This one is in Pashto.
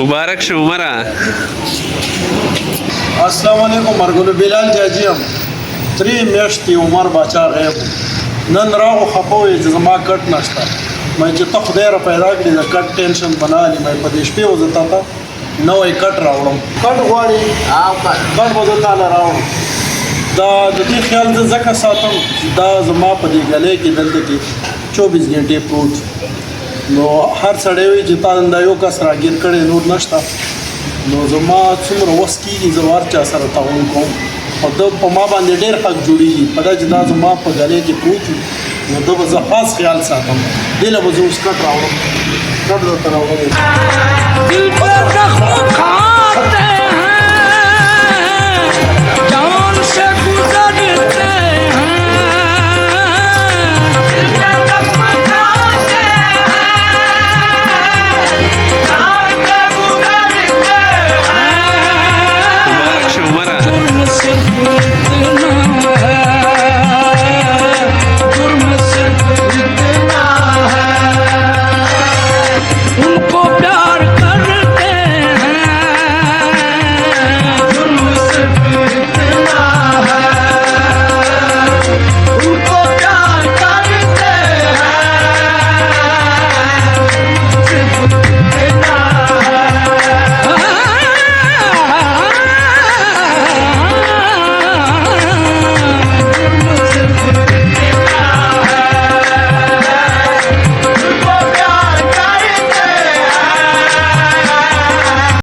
مبارک شه عمره. السلام علیکم مرګلو بلال جاجی هم 3 میاشتې عمر باچا غیب نن راغو خپوي چې زما کټ نشته مې چې ته خدای را پیدا کړې د کټ ټینشن بنا لې مې په دې شپې وزتا ته نوې کټ راوړم کټ غواړي کټ به زه تعالی راوړم دا د دې خیال زه ځکه ساتم چې دا زما په دې ګلې کې دلته کې 24 غنټې پروت نو هر سړی وي چې تا دا یو کس راګیر کړی نور نشته نو زما څومره وس کېږي زه هر چا سره تعاون کوم او ده په ما باندې ډېر حق جوړېږي په دا چې دا زما په ګلې کې پروت وي نو ده به زه خاص خیال ساتم دې له به زه اوس کټ راوړم کټ درته راوړم